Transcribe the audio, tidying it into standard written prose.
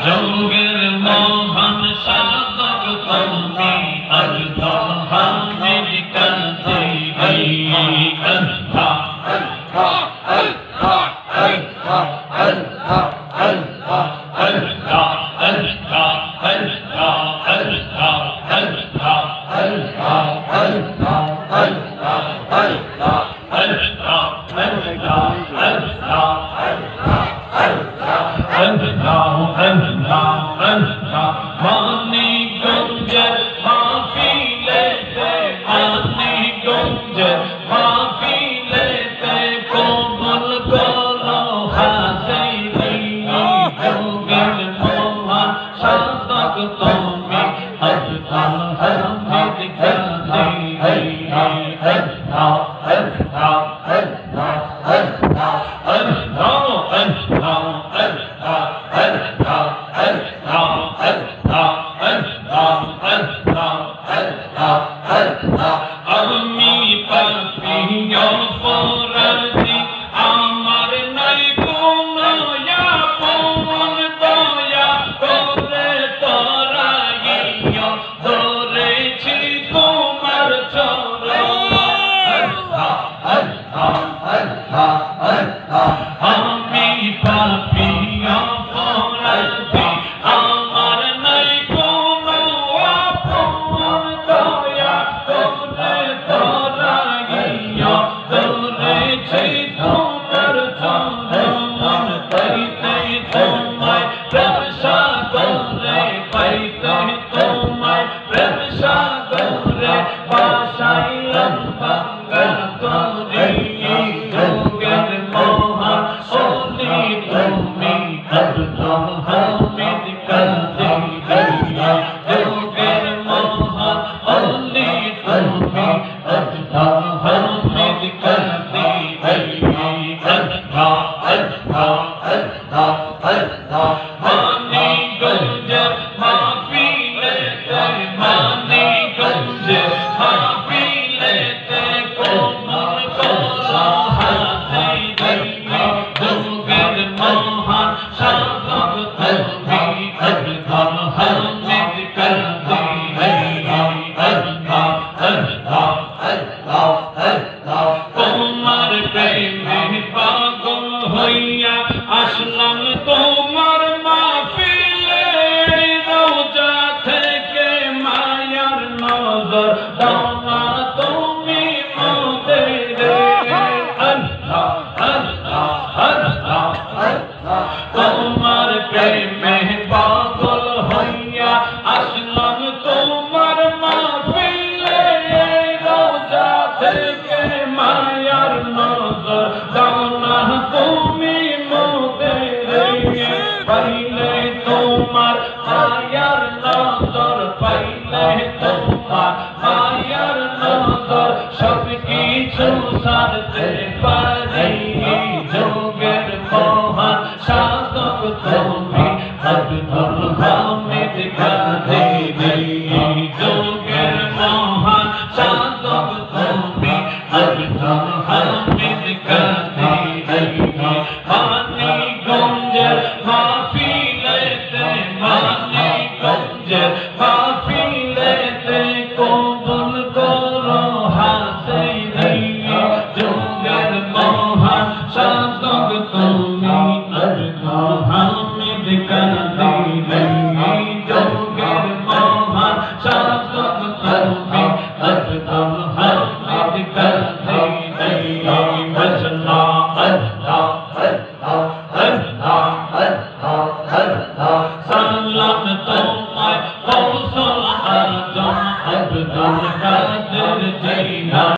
যোগের মোহন সাধক তুমি আল্লাহ হামিদ করতে মানিকগঞ্জের মাহফিলেতে কবুল করো হাসিনী যোগের মোহন সাধক তুমি আল্লাহ হামিদ করতে আমি পাপী অপরাধী আমার নাই কোনো আপন দয়া করে তরাইয়া ধরেছি তোমার চরণ আমি পাপী অপরাধী আমার নাই কোনো আপন দয়া করে তরাইয়া ধরেছি তোমার চরণ পাইতে তোমায় প্রেম সাগরে পাইতে তোমায় প্রেম সাগরে বাসাইলাম গঙ্গা তরি যোগের মোহন ওলি তুমি আল্লাহ হামিদ করতে যোগের মোহন ওলি তুমি আল্লাহ হামিদ করতে মানিকগঞ্জের মাহফিলেতে কবুল করো হাসিনী যোগের মোহন সাধক তুমি আল্লাহ হামিদ করতে তোমার প্রেমে পাগল হইয়া আসলাম তোমার মাহফিলে রওজা থেকে মায়ার নজর দাও না তুমি মোদের আল্লাহ আল্লাহ আল্লাহ তোমার প্রেমে পাগল হইয়া আসলাম তোমার মাহফিলে রওজা থেকে মায়ার নজর দাও না তুমি মোদের পাইলে তোমার মায়ার নজর পাইলে তোমার মায়ার নজর সব কিছু ছাড়তে পারি যোগের মোহন সাধক তুমি আব্দুল হামিদ করতে যোগের মোহন সাধক তুমি আব্দুল হামিদ করতে মানিকগঞ্জের মাহফিলেতে কবুল করো হাসিনী যোগের মোহন সাধক তুমি আল্লাহ হামিদ করতে যোগের মোহন সাধক তুমি আল্লাহ হামিদ করতে আল্লাহ আল্লাহ সালাম তোমায় কৌশল আজম আব্দুল কাদের জিলানী।